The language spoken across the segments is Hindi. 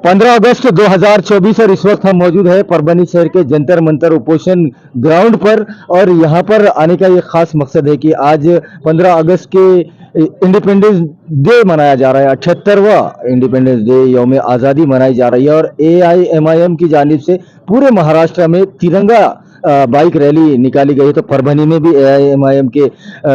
15 अगस्त 2024 और इस वक्त हम मौजूद है परभनी शहर के जंतर मंतर उपोषण ग्राउंड पर। और यहाँ पर आने का ये खास मकसद है कि आज 15 अगस्त के इंडिपेंडेंस डे मनाया जा रहा है। 78वां इंडिपेंडेंस डे यौम आज़ादी मनाई जा रही है और AIMIM की जानिब से पूरे महाराष्ट्र में तिरंगा बाइक रैली निकाली गई है। तो परभनी में भी AIMIM के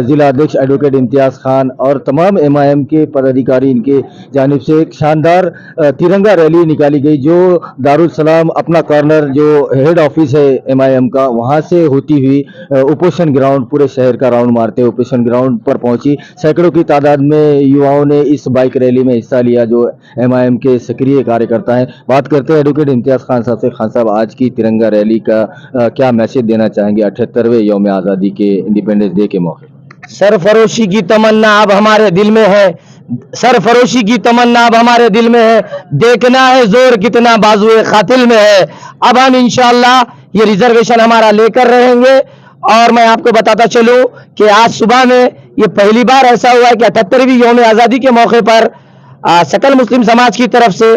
जिला अध्यक्ष एडवोकेट इम्तियाज खान और तमाम MIM के पदाधिकारी इनके जानिब से एक शानदार तिरंगा रैली निकाली गई, जो दारुल सलाम अपना कॉर्नर जो हेड ऑफिस है MIM का, वहां से होती हुई उपोषण ग्राउंड, पूरे शहर का राउंड मारते हुए उपोषण ग्राउंड पर पहुंची। सैकड़ों की तादाद में युवाओं ने इस बाइक रैली में हिस्सा लिया, जो MIM के सक्रिय कार्यकर्ता हैं। बात करते हैं एडवोकेट इम्तियाज खान साहब से। खान साहब, आज की तिरंगा रैली का क्या मैसेज देना चाहेंगे 78वें यौम आज़ादी के इंडिपेंडेंस डे के मौके? सरफरोशी की तमन्ना अब हमारे दिल में है, सरफरोशी की तमन्ना अब हमारे दिल में है, देखना है जोर कितना बाजुए कातिल में है। अब हम इंशाअल्लाह ये रिजर्वेशन हमारा लेकर रहेंगे। और मैं आपको बताता चलूं कि आज सुबह में ये पहली बार ऐसा हुआ है कि 78वीं यौम आज़ादी के मौके पर सकल मुस्लिम समाज की तरफ से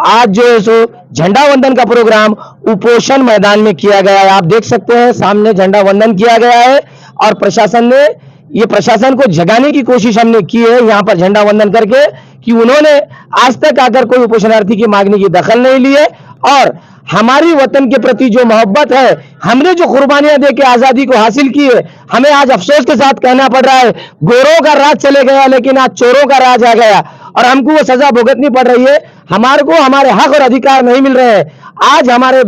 आज जो है सो झंडा वंदन का प्रोग्राम उपोषण मैदान में किया गया है। आप देख सकते हैं सामने झंडा वंदन किया गया है और प्रशासन को जगाने की कोशिश हमने की है यहाँ पर झंडा वंदन करके, कि उन्होंने आज तक आकर कोई उपोषणार्थी की मांगने की दखल नहीं ली है। और हमारी वतन के प्रति जो मोहब्बत है, हमने जो कुर्बानियां दे के आजादी को हासिल की है, हमें आज अफसोस के साथ कहना पड़ रहा है, गोरों का राज चले गया लेकिन आज चोरों का राज आ गया और हमको वो सजा भुगतनी पड़ रही है। हमारे को हमारे हक और अधिकार नहीं मिल रहे हैं। आज हमारे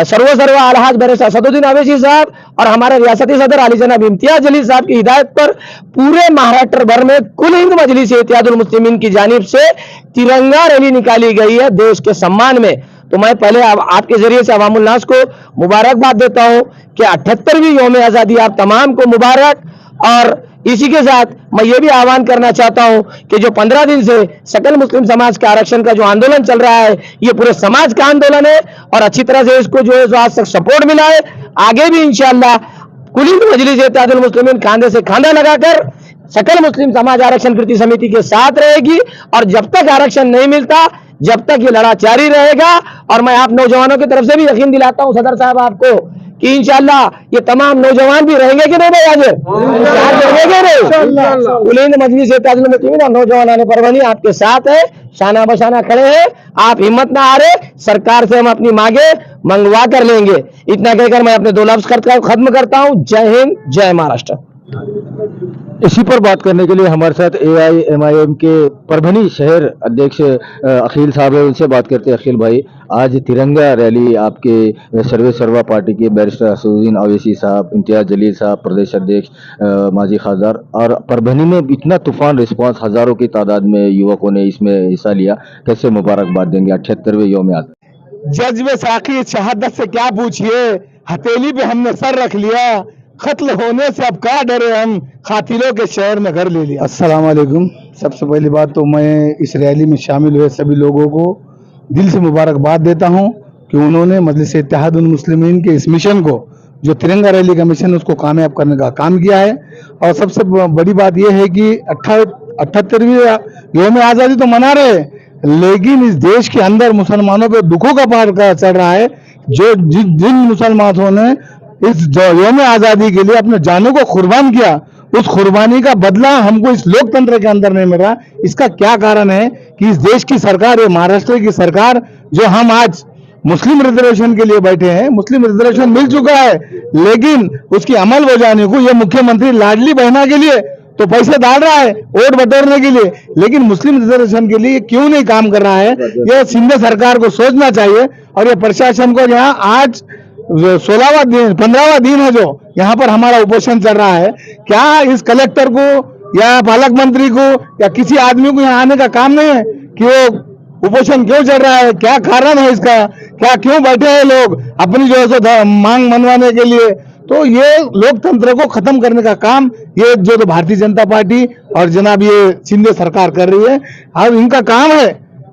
सर्वा अलहाज बैरिस्टर सदुद्दीन अवैसी साहब और हमारे रियासती सदर अली जनाब इम्तियाज जलील साहब की हिदायत पर पूरे महाराष्ट्र भर में कुल हिंद मजलिस इत्तेहादुल मुस्लिमीन की जानिब से तिरंगा रैली निकाली गई है देश के सम्मान में। तो मैं पहले आपके जरिए से अवामुल नास को मुबारकबाद देता हूं कि 78वीं यौम आज़ादी आप तमाम को मुबारक। और इसी के साथ मैं ये भी आह्वान करना चाहता हूं कि जो 15 दिन से सकल मुस्लिम समाज के आरक्षण का जो आंदोलन चल रहा है, ये पूरे समाज का आंदोलन है और अच्छी तरह से इसको जो है आज तक सपोर्ट मिला है। आगे भी इंशाअल्लाह कुल हिंद मजलिस इत्तेहादुल मुस्लिमीन खांधे से खांधा लगाकर सकल मुस्लिम समाज आरक्षण कृति समिति के साथ रहेगी और जब तक आरक्षण नहीं मिलता, जब तक ये लड़ा जारी रहेगा। और मैं आप नौजवानों की तरफ से भी यकीन दिलाता हूं सदर साहब आपको कि इंशाअल्लाह ये तमाम नौजवान भी रहेंगे कि नहीं भाई? आज मजलिस इत्तेहादुल मुस्लिमीन और नौजवान आने परभनी आपके साथ है, शाना बशाना खड़े हैं। आप हिम्मत ना हारे, सरकार से हम अपनी मांगे मंगवा कर लेंगे। इतना कहकर मैं अपने 2 लफ्ज खत्म करता हूं। जय हिंद, जय महाराष्ट्र। इसी पर बात करने के लिए हमारे साथ AIMIM के परभनी शहर अध्यक्ष अखिल साहब है, उनसे बात करते हैं। अखिल भाई, आज तिरंगा रैली आपके सर्वा पार्टी के बैरिस्टर सदुद्दीन अवैसी साहब, इम्तियाज जलील साहब प्रदेश अध्यक्ष, माजी खासदार, और परभनी में इतना तूफान रिस्पांस, हजारों की तादाद में युवकों ने इसमें हिस्सा लिया, कैसे मुबारकबाद देंगे 78वें यौम आज़ादी? जज्ब साकी शहादत से क्या पूछिए, हथेली पे हमने सर रख लिया, कत्ल होने से अब क्या डरे हम, कातिलों के शहर में घर ले लिया। अस्सलाम वालेकुम। सबसे पहली बात तो मैं इस रैली में शामिल हुए सभी लोगों को दिल से मुबारकबाद देता हूं कि उन्होंने मजलिस इत्तेहादुल मुस्लिमीन के इस मिशन को, जो तिरंगा रैली का मिशन है, उसको कामयाब करने का काम किया है। और सबसे बड़ी बात यह है कि 78वीं यौम आज़ादी तो मना रहे, लेकिन इस देश के अंदर मुसलमानों पे दुखों का पहाड़ चढ़ रहा है। जो जिन मुसलमानों ने इस यौम आज़ादी के लिए अपने जानों को कुर्बान किया, उस कुर्बानी का बदला हमको इस लोकतंत्र के अंदर नहीं मिल रहा। इसका क्या कारण है कि इस देश की सरकार, ये महाराष्ट्र की सरकार, जो हम आज मुस्लिम रिजर्वेशन के लिए बैठे हैं, मुस्लिम रिजर्वेशन मिल चुका है, लेकिन उसकी अमल हो जाने को ये मुख्यमंत्री लाडली बहना के लिए तो पैसे डाल रहा है वोट बटोरने के लिए, लेकिन मुस्लिम रिजर्वेशन के लिए क्यों नहीं काम कर रहा है? यह सिंध सरकार को सोचना चाहिए। और ये प्रशासन को, यहाँ आज 16वां दिन 15वां दिन है जो यहाँ पर हमारा उपोषण चल रहा है, क्या इस कलेक्टर को या पालक मंत्री को या किसी आदमी को यहाँ आने का काम नहीं है कि वो उपोषण क्यों चल रहा है, क्या कारण है इसका, क्या क्यों बैठे हैं लोग अपनी जो है मांग मनवाने के लिए? तो ये लोकतंत्र को खत्म करने का काम ये जो भारतीय जनता पार्टी और जनाब ये शिंदे सरकार कर रही है। अब इनका काम है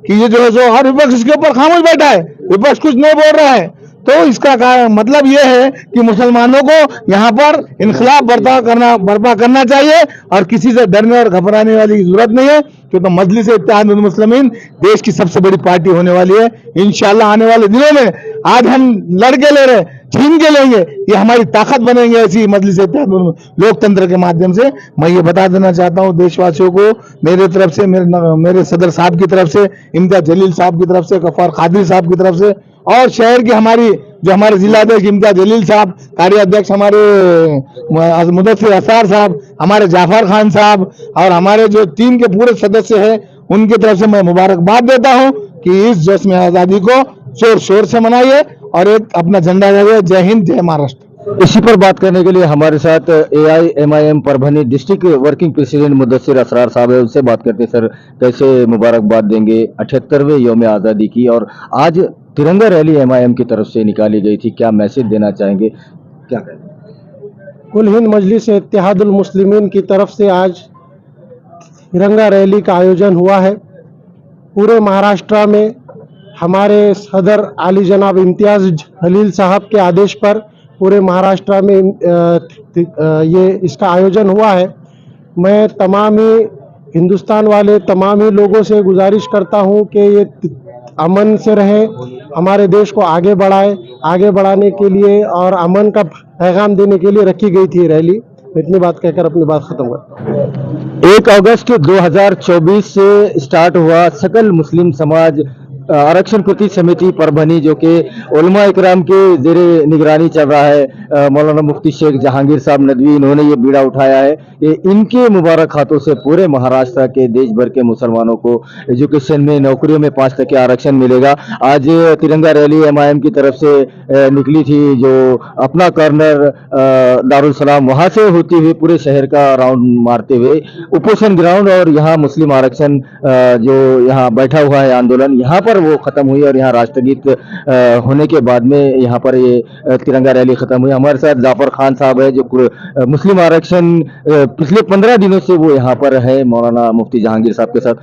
कि ये जो है सो, और विपक्ष इसके ऊपर खामोश बैठा है, विपक्ष कुछ नहीं बोल रहा है। तो इसका मतलब ये है कि मुसलमानों को यहाँ पर इनखिलाफ बर्पा करना चाहिए और किसी से डरने और घबराने वाली जरूरत नहीं है, क्योंकि मजलिस इत्तेहादुल मुस्लिमीन देश की सबसे बड़ी पार्टी होने वाली है। इंशाल्लाह आने वाले दिनों में आज हम लड़के ले रहे, छीन के लेंगे, ये हमारी ताकत बनेंगे ऐसी मजलिस इत्तेहादुल लोकतंत्र के माध्यम से। मैं ये बता देना चाहता हूँ देशवासियों को, मेरे तरफ से, मेरे सदर साहब की तरफ से, इम्तियाज जलील साहब की तरफ से, गफ्फार कादरी साहब की तरफ से, और शहर के हमारे जिलाध्यक्ष इम्तियाज जलील साहब, कार्याध्यक्ष हमारे मुदस्सिर असार साहब, हमारे जाफर खान साहब और हमारे जो टीम के पूरे सदस्य हैं, उनकी तरफ से मैं मुबारकबाद देता हूं कि इस जश्न आज़ादी को जोर शोर से मनाइए और एक अपना झंडा लगाइए। जय हिंद, जय महाराष्ट्र। इसी पर बात करने के लिए हमारे साथ AIMIM Parbhani district working president Mudassir Asrar साहब है, उनसे बात करते हैं। सर, कैसे मुबारकबाद देंगे 78वें यौम आज़ादी की, और आज तिरंगा रैली MIM की तरफ से निकाली गई थी, क्या मैसेज देना चाहेंगे, क्या कहें? कुल हिंद मजलिस इत्तेहादुल मुस्लिमीन की तरफ से आज तिरंगा रैली का आयोजन हुआ है। पूरे महाराष्ट्र में हमारे सदर आली जनाब इम्तियाज जलील साहब के आदेश पर पूरे महाराष्ट्र में ये इसका आयोजन हुआ है। मैं तमाम ही हिंदुस्तान वाले तमाम ही लोगों से गुजारिश करता हूं कि ये अमन से रहे, हमारे देश को आगे बढ़ाए। आगे बढ़ाने के लिए और अमन का पैगाम देने के लिए रखी गई थी रैली। इतनी बात कहकर अपनी बात खत्म करता हूं। 1 अगस्त 2024 से स्टार्ट हुआ सकल मुस्लिम समाज आरक्षण कृति समिति परभनी, जो कि उलमा इकराम के जेरे निगरानी चल रहा है। मौलाना मुफ्ती शेख जहांगीर साहब नदवी, इन्होंने ये बीड़ा उठाया है कि इनके मुबारक हाथों से पूरे महाराष्ट्र के देश भर के मुसलमानों को एजुकेशन में, नौकरियों में 5% आरक्षण मिलेगा। आज तिरंगा रैली MIM की तरफ से निकली थी, जो अपना कॉर्नर दारुल सलाम वहां से होती हुई पूरे शहर का राउंड मारते हुए उपोषण ग्राउंड और यहाँ मुस्लिम आरक्षण जो यहाँ बैठा हुआ है आंदोलन, यहाँ पर वो खत्म हुई और यहाँ राष्ट्रगीत होने के बाद में यहाँ पर ये तिरंगा रैली खत्म हुई। हमारे साथ जाफर खान साहब है, जो मुस्लिम आरक्षण पिछले 15 दिनों से वो यहाँ पर है, मौलाना मुफ्ती जहांगीर साहब के साथ।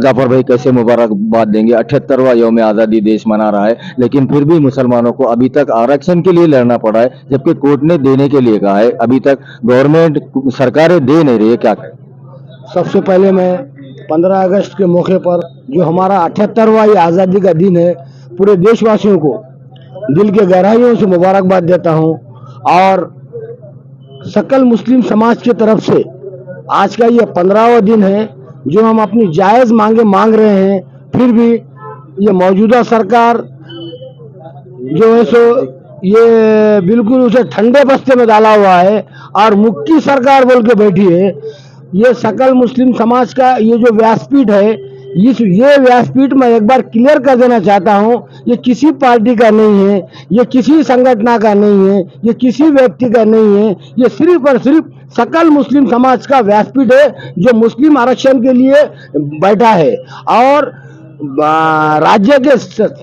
जाफर भाई, कैसे मुबारकबाद देंगे? 78वां यौम आज़ादी देश मना रहा है, लेकिन फिर भी मुसलमानों को अभी तक आरक्षण के लिए लड़ना पड़ा है, जबकि कोर्ट ने देने के लिए कहा है। अभी तक गवर्नमेंट, सरकारें दे नहीं रही है, क्या करें? सबसे पहले मैं 15 अगस्त के मौके पर जो हमारा 78वां ये आज़ादी का दिन है, पूरे देशवासियों को दिल के गहराइयों से मुबारकबाद देता हूं। और सकल मुस्लिम समाज की तरफ से आज का ये 15वां दिन है जो हम अपनी जायज़ मांगे मांग रहे हैं। फिर भी ये मौजूदा सरकार जो है सो ये बिल्कुल उसे ठंडे बस्ते में डाला हुआ है और मुक्की सरकार बोल के बैठी है। ये सकल मुस्लिम समाज का ये जो व्यासपीठ है, ये व्यासपीठ मैं एक बार क्लियर कर देना चाहता हूँ, ये किसी पार्टी का नहीं है, ये किसी संगठन का नहीं है, ये किसी व्यक्ति का नहीं है, ये सिर्फ और सिर्फ सकल मुस्लिम समाज का व्यासपीठ है जो मुस्लिम आरक्षण के लिए बैठा है। और राज्य के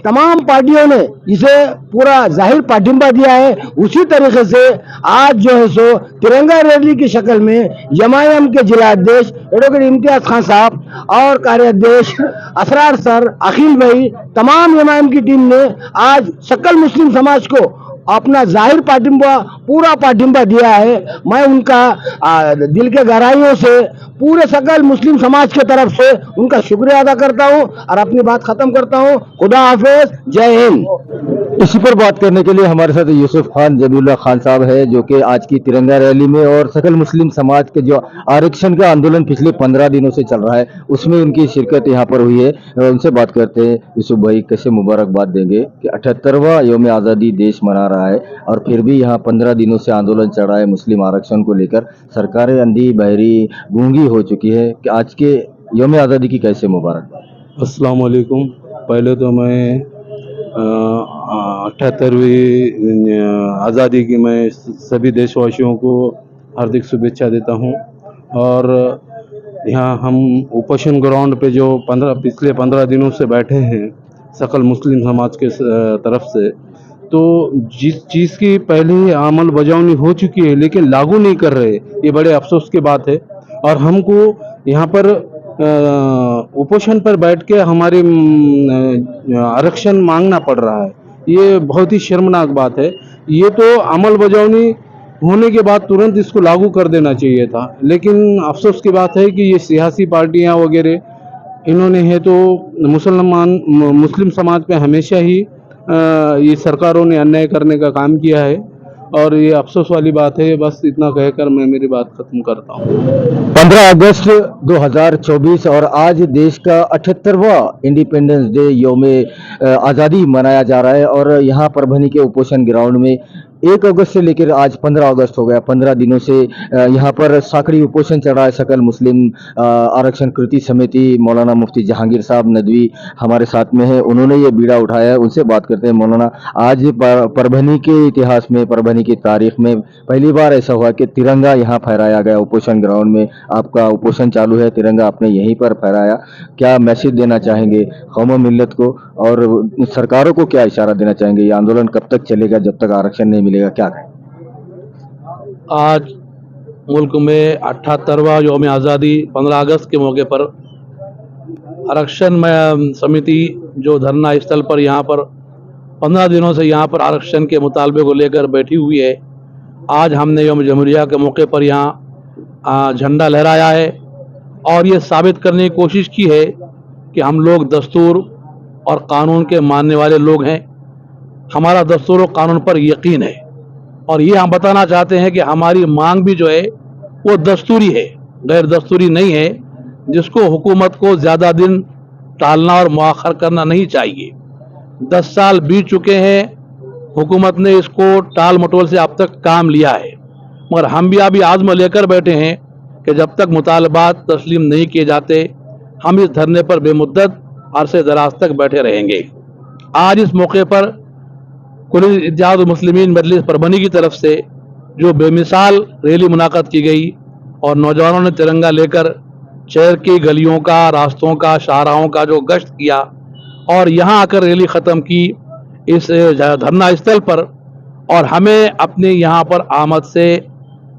तमाम पार्टियों ने इसे पूरा जाहिर पाठिंबा दिया है। उसी तरीके से आज जो है सो तिरंगा रैली की शक्ल में MIM के जिला अध्यक्ष एडवोकेट इम्तियाज खान साहब और कार्याध्यक्ष असरार सर, अखिल भाई, तमाम MIM की टीम ने आज सकल मुस्लिम समाज को अपना जाहिर पाठिंबा, पूरा पाठिंबा दिया है। मैं उनका दिल के गहराइयों से पूरे सकल मुस्लिम समाज की तरफ से उनका शुक्रिया अदा करता हूं और अपनी बात खत्म करता हूं। खुदा हाफिज, जय हिंद। इसी पर बात करने के लिए हमारे साथ यूसुफ खान जबीउल्लाह खान साहब है, जो कि आज की तिरंगा रैली में और सकल मुस्लिम समाज के जो आरक्षण का आंदोलन पिछले 15 दिनों से चल रहा है, उसमें उनकी शिरकत यहाँ पर हुई है। उनसे बात करते हैं। यूसुफ भाई, कैसे मुबारकबाद देंगे कि 78वां यौम आज़ादी देश मना रहा है और फिर भी यहाँ 15 दिनों से आंदोलन चल रहा है मुस्लिम आरक्षण को लेकर, सरकारें अंधी बहरी गूंगी हो चुकी है, कि आज के यौम आज़ादी की कैसे मुबारकबाद? अस्सलाम वालेकुम। पहले तो मैं 78वीं आज़ादी की मैं सभी देशवासियों को हार्दिक शुभेच्छा देता हूं। और यहाँ हम उपोषण ग्राउंड पे जो पिछले 15 दिनों से बैठे हैं सकल मुस्लिम समाज के तरफ से, तो जिस चीज़ की पहले ही अमल बजावनी हो चुकी है लेकिन लागू नहीं कर रहे, ये बड़े अफसोस की बात है। और हमको यहाँ पर उपोषण पर बैठ के हमारे आरक्षण मांगना पड़ रहा है। ये बहुत ही शर्मनाक बात है। ये तो अमल बजावनी होने के बाद तुरंत इसको लागू कर देना चाहिए था, लेकिन अफसोस की बात है कि ये सियासी पार्टियां वगैरह इन्होंने है तो मुस्लिम समाज पे हमेशा ही ये सरकारों ने अन्याय करने का काम किया है और ये अफसोस वाली बात है। बस इतना कहकर मैं मेरी बात खत्म करता हूँ। 15 अगस्त 2024 और आज देश का 78वां इंडिपेंडेंस डे योम आज़ादी मनाया जा रहा है और यहाँ परभनी के उपोषण ग्राउंड में 1 अगस्त से लेकर आज 15 अगस्त हो गया। 15 दिनों से यहाँ पर साकड़ी उपोषण चल रहा है। सकल मुस्लिम आरक्षण कृति समिति मौलाना मुफ्ती जहांगीर साहब नदवी हमारे साथ में है, उन्होंने ये बीड़ा उठाया है। उनसे बात करते हैं। मौलाना, आज परभनी के इतिहास में, परभनी की तारीख में पहली बार ऐसा हुआ कि तिरंगा यहाँ फहराया गया उपोषण ग्राउंड में। आपका उपोषण चालू है, तिरंगा आपने यहीं पर फहराया। क्या मैसेज देना चाहेंगे कौम मिल्लत को और सरकारों को क्या इशारा देना चाहेंगे? ये आंदोलन कब तक चलेगा जब तक आरक्षण नहीं मिलेगा, क्या कहें? आज मुल्क में 78वां योम आज़ादी 15 अगस्त के मौके पर आरक्षण समिति जो धरना स्थल पर यहाँ पर 15 दिनों से यहाँ पर आरक्षण के मुतालबे को लेकर बैठी हुई है। आज हमने योम जमहूरिया के मौके पर यहाँ झंडा लहराया है और ये साबित करने की कोशिश की है कि हम लोग दस्तूर और कानून के मानने वाले लोग हैं। हमारा दस्तूर और कानून पर यकीन है और ये हम बताना चाहते हैं कि हमारी मांग भी जो है वो दस्तूरी है, गैर दस्तूरी नहीं है, जिसको हुकूमत को ज़्यादा दिन टालना और मुआखर करना नहीं चाहिए। 10 साल बीत चुके हैं, हुकूमत ने इसको टाल मटोल से अब तक काम लिया है, मगर हम भी अभी आज़म लेकर बैठे हैं कि जब तक मुतालबात तस्लीम नहीं किए जाते हम इस धरने पर बेमुद्दत अरसे दराज तक बैठे रहेंगे। आज इस मौके पर कुल इत्तेहाद मुस्लिमीन मजलिस परभनी की तरफ से जो बेमिसाल रैली मुनाकद की गई और नौजवानों ने तिरंगा लेकर शहर की गलियों का, रास्तों का, शाहराहों का जो गश्त किया और यहाँ आकर रैली ख़त्म की इस धरना स्थल पर, और हमें अपने यहाँ पर आमद से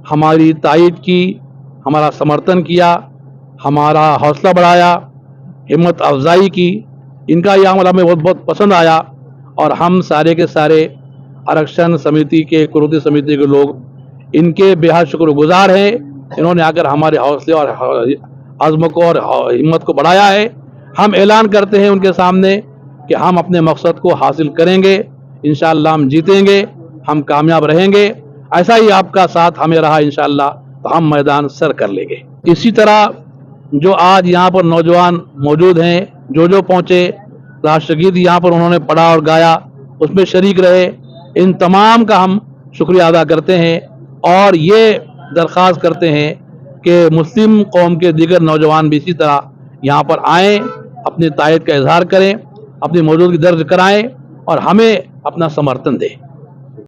हमारी तायीद की, हमारा समर्थन किया, हमारा हौसला बढ़ाया, हिम्मत अफजाई की, इनका यह अमल हमें बहुत बहुत पसंद आया और हम सारे के सारे आरक्षण समिति के, कुर्ती समिति के लोग इनके बेहद शुक्रगुजार हैं। इन्होंने आकर हमारे हौसले और आज़म को और हिम्मत को बढ़ाया है। हम ऐलान करते हैं उनके सामने कि हम अपने मकसद को हासिल करेंगे, इंशाअल्लाह हम जीतेंगे, हम कामयाब रहेंगे। ऐसा ही आपका साथ हमें रहा इंशाअल्लाह तो हम मैदान सर कर लेंगे। इसी तरह जो आज यहाँ पर नौजवान मौजूद हैं, जो पहुँचे, राष्ट्रगीत यहाँ पर उन्होंने पढ़ा और गाया, उसमें शरीक रहे, इन तमाम का हम शुक्रिया अदा करते हैं और ये दरख्वास्त करते हैं कि मुस्लिम कौम के दीगर नौजवान भी इसी तरह यहाँ पर आएँ, अपनी तायद का इजहार करें, अपनी मौजूदगी दर्ज कराएं और हमें अपना समर्थन दें।